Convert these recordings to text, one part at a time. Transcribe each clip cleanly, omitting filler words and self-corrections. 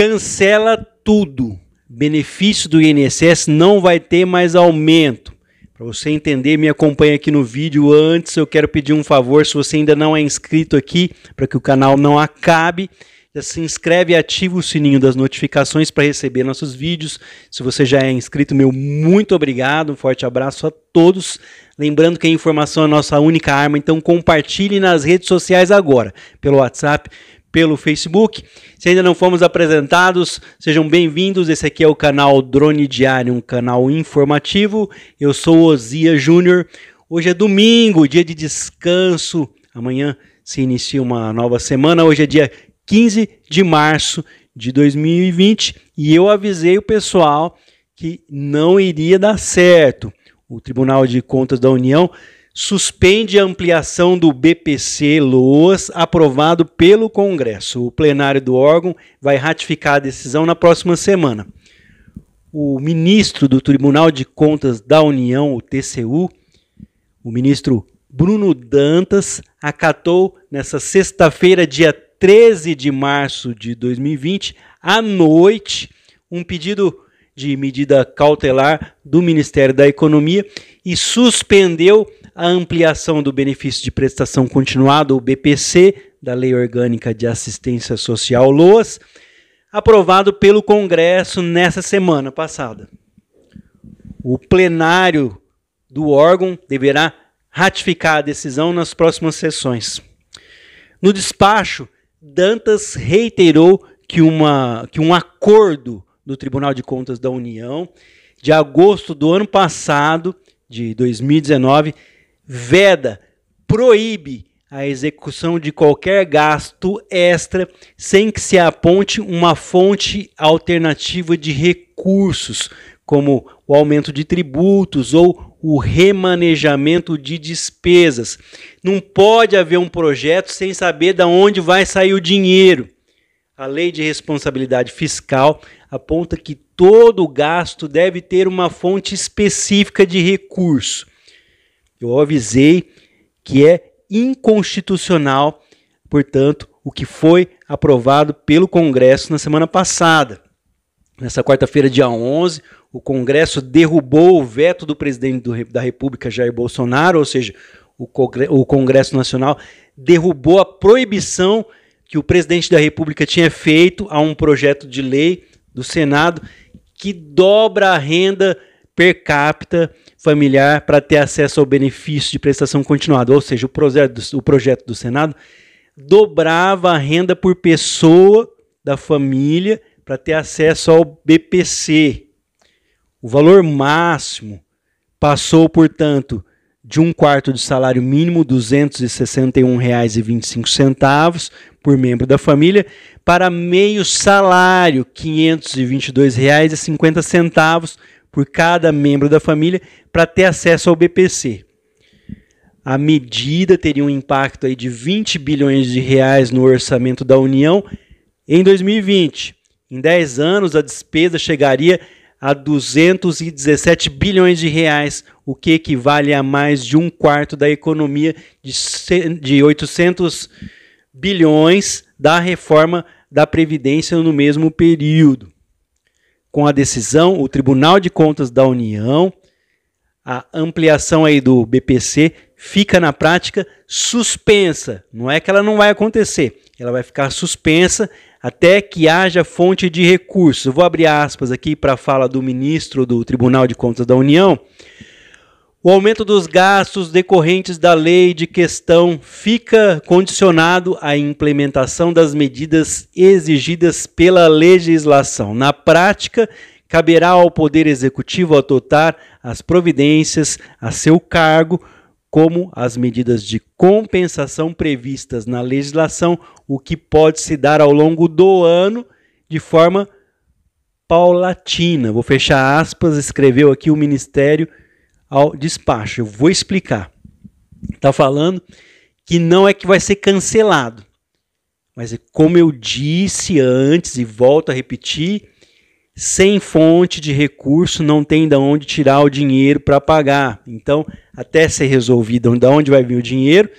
Cancela tudo. Benefício do INSS não vai ter mais aumento. Para você entender, me acompanha aqui no vídeo. Antes, eu quero pedir um favor, se você ainda não é inscrito aqui, para que o canal não acabe, já se inscreve e ativa o sininho das notificações para receber nossos vídeos. Se você já é inscrito, meu muito obrigado. Um forte abraço a todos. Lembrando que a informação é a nossa única arma, então compartilhe nas redes sociais agora, pelo WhatsApp, pelo Facebook. Se ainda não fomos apresentados, sejam bem-vindos. Esse aqui é o canal Drone Diário, um canal informativo. Eu sou Osias Júnior. Hoje é domingo, dia de descanso. Amanhã se inicia uma nova semana. Hoje é dia 15 de março de 2020 e eu avisei o pessoal que não iria dar certo. O Tribunal de Contas da União suspende a ampliação do BPC-Loas aprovado pelo Congresso. O plenário do órgão vai ratificar a decisão na próxima semana. O ministro do Tribunal de Contas da União, o TCU, o ministro Bruno Dantas, acatou nessa sexta-feira, dia 13 de março de 2020, à noite, um pedido de medida cautelar do Ministério da Economia e suspendeu a ampliação do benefício de prestação continuada, o BPC, da Lei Orgânica de Assistência Social, LOAS, aprovado pelo Congresso nessa semana passada. O plenário do órgão deverá ratificar a decisão nas próximas sessões. No despacho, Dantas reiterou que um acordo do Tribunal de Contas da União, de agosto do ano passado, de 2019, proíbe a execução de qualquer gasto extra sem que se aponte uma fonte alternativa de recursos, como o aumento de tributos ou o remanejamento de despesas. Não pode haver um projeto sem saber de onde vai sair o dinheiro. A Lei de Responsabilidade Fiscal aponta que todo gasto deve ter uma fonte específica de recurso. Eu avisei que é inconstitucional, portanto, o que foi aprovado pelo Congresso na semana passada. Nessa quarta-feira, dia 11, o Congresso derrubou o veto do presidente da República, Jair Bolsonaro, ou seja, o Congresso Nacional derrubou a proibição que o presidente da República tinha feito a um projeto de lei do Senado que dobra a renda per capita familiar para ter acesso ao benefício de prestação continuada. Ou seja, o projeto do Senado dobrava a renda por pessoa da família para ter acesso ao BPC. O valor máximo passou, portanto, de um quarto de salário mínimo, R$ 261,25 por membro da família, para meio salário, R$ 522,50 por cada membro da família, para ter acesso ao BPC. A medida teria um impacto aí de 20 bilhões de reais no orçamento da União em 2020. Em 10 anos, a despesa chegaria a 217 bilhões de reais, o que equivale a mais de um quarto da economia de 800 bilhões da reforma da Previdência no mesmo período. Com a decisão, o Tribunal de Contas da União, a ampliação aí do BPC fica na prática suspensa. Não é que ela não vai acontecer, ela vai ficar suspensa até que haja fonte de recursos. Eu vou abrir aspas aqui para a fala do ministro do Tribunal de Contas da União. O aumento dos gastos decorrentes da lei de questão fica condicionado à implementação das medidas exigidas pela legislação. Na prática, caberá ao Poder Executivo adotar as providências a seu cargo, como as medidas de compensação previstas na legislação, o que pode se dar ao longo do ano de forma paulatina. Vou fechar aspas, escreveu aqui o Ministério ao despacho. Eu vou explicar. Está falando que não é que vai ser cancelado, mas como eu disse antes e volto a repetir, sem fonte de recurso não tem de onde tirar o dinheiro para pagar. Então, até ser resolvido de onde vai vir o dinheiro,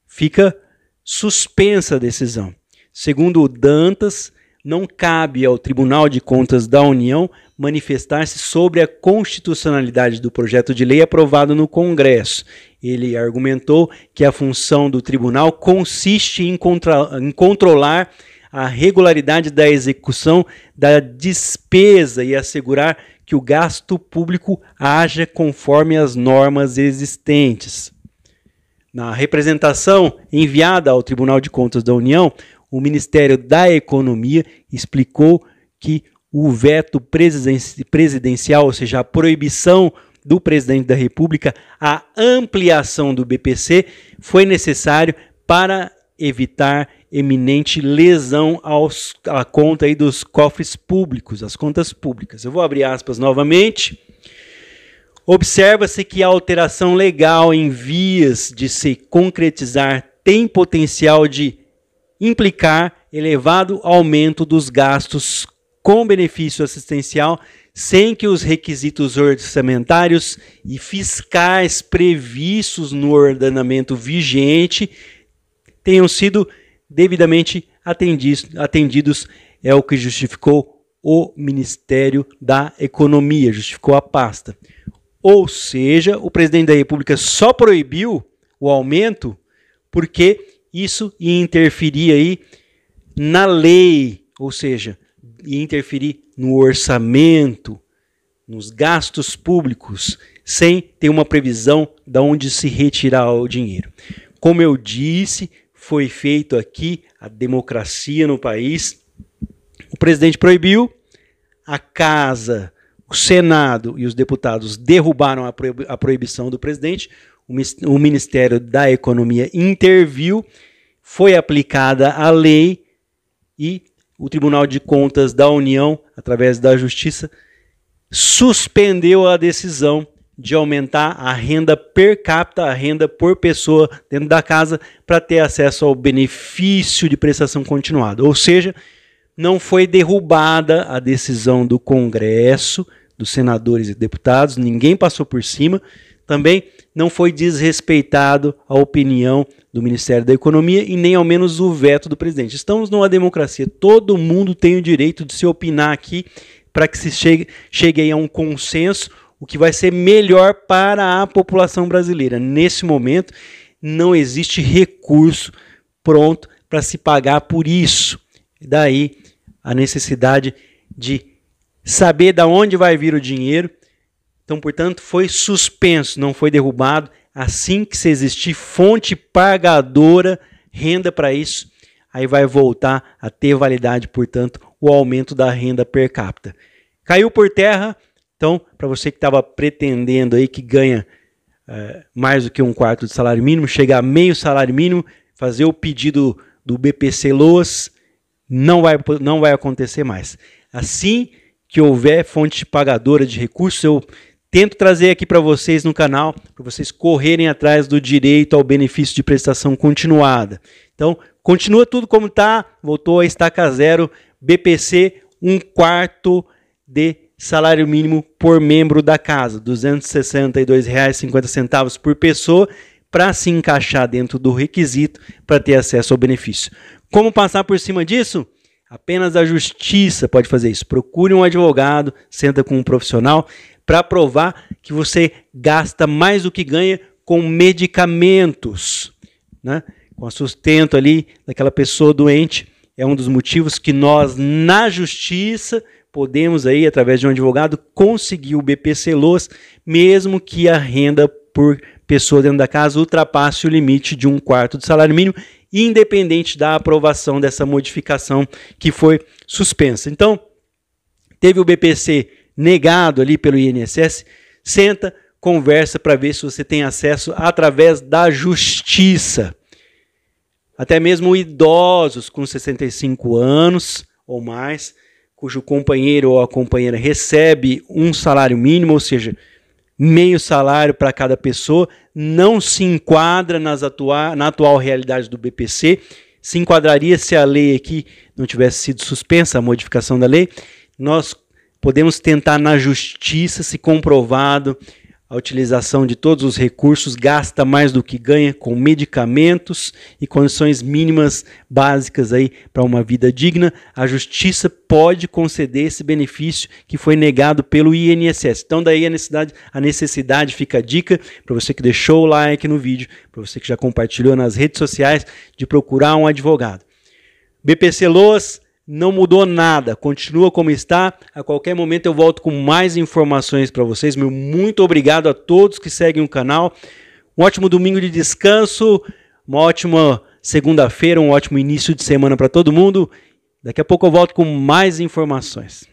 fica suspensa a decisão. Segundo o Dantas, não cabe ao Tribunal de Contas da União manifestar-se sobre a constitucionalidade do projeto de lei aprovado no Congresso. Ele argumentou que a função do tribunal consiste em controlar a regularidade da execução da despesa e assegurar que o gasto público haja conforme as normas existentes. Na representação enviada ao Tribunal de Contas da União, o Ministério da Economia explicou que o veto presidencial, ou seja, a proibição do presidente da República, a ampliação do BPC, foi necessário para evitar eminente lesão à conta aí dos cofres públicos, as contas públicas. Eu vou abrir aspas novamente. Observa-se que a alteração legal em vias de se concretizar tem potencial de implicar elevado aumento dos gastos com benefício assistencial, sem que os requisitos orçamentários e fiscais previstos no ordenamento vigente tenham sido devidamente atendidos, é o que justificou o Ministério da Economia, justificou a pasta. Ou seja, o presidente da República só proibiu o aumento porque isso ia interferir aí na lei, ou seja, ia interferir no orçamento, nos gastos públicos, sem ter uma previsão de onde se retirar o dinheiro. Como eu disse, foi feito aqui a democracia no país. O presidente proibiu, a Casa, o Senado e os deputados derrubaram a proibição do presidente, o Ministério da Economia interviu, foi aplicada a lei e o Tribunal de Contas da União, através da Justiça, suspendeu a decisão de aumentar a renda per capita, a renda por pessoa dentro da casa, para ter acesso ao benefício de prestação continuada. Ou seja, não foi derrubada a decisão do Congresso, dos senadores e deputados, ninguém passou por cima. Também não foi desrespeitado a opinião do Ministério da Economia e nem ao menos o veto do presidente. Estamos numa democracia, todo mundo tem o direito de se opinar aqui para que se chegue aí a um consenso, o que vai ser melhor para a população brasileira. Nesse momento, não existe recurso pronto para se pagar por isso. Daí a necessidade de saber de onde vai vir o dinheiro. Então, portanto, foi suspenso, não foi derrubado. Assim que se existir fonte pagadora, renda para isso, aí vai voltar a ter validade, portanto, o aumento da renda per capita. Caiu por terra, então, para você que estava pretendendo aí que ganha mais do que um quarto de salário mínimo, chegar a meio salário mínimo, fazer o pedido do BPC Loas, não vai acontecer mais. Assim que houver fonte pagadora de recursos, eu tento trazer aqui para vocês no canal, para vocês correrem atrás do direito ao benefício de prestação continuada. Então, continua tudo como está, voltou a estaca zero, BPC, um quarto de salário mínimo por membro da casa, R$ 262,50 por pessoa, para se encaixar dentro do requisito para ter acesso ao benefício. Como passar por cima disso? Apenas a justiça pode fazer isso. Procure um advogado, senta com um profissional para provar que você gasta mais do que ganha com medicamentos, né? Com o sustento ali daquela pessoa doente. É um dos motivos que nós, na justiça, podemos aí, através de um advogado, conseguir o BPC Loas, mesmo que a renda por pessoa dentro da casa ultrapasse o limite de um quarto de salário mínimo, independente da aprovação dessa modificação que foi suspensa. Então, teve o BPC negado ali pelo INSS, senta, conversa para ver se você tem acesso através da justiça. Até mesmo idosos com 65 anos ou mais, cujo companheiro ou a companheira recebe um salário mínimo, ou seja, meio salário para cada pessoa, não se enquadra na atual realidade do BPC, se enquadraria se a lei aqui não tivesse sido suspensa, a modificação da lei. Nós podemos tentar na justiça, se comprovado a utilização de todos os recursos, gasta mais do que ganha com medicamentos e condições mínimas básicas aí para uma vida digna, a justiça pode conceder esse benefício que foi negado pelo INSS. Então daí a necessidade fica a dica para você que deixou o like no vídeo, para você que já compartilhou nas redes sociais, de procurar um advogado. BPC Loas não mudou nada, continua como está. A qualquer momento eu volto com mais informações para vocês. Meu muito obrigado a todos que seguem o canal. Um ótimo domingo de descanso, uma ótima segunda-feira, um ótimo início de semana para todo mundo. Daqui a pouco eu volto com mais informações.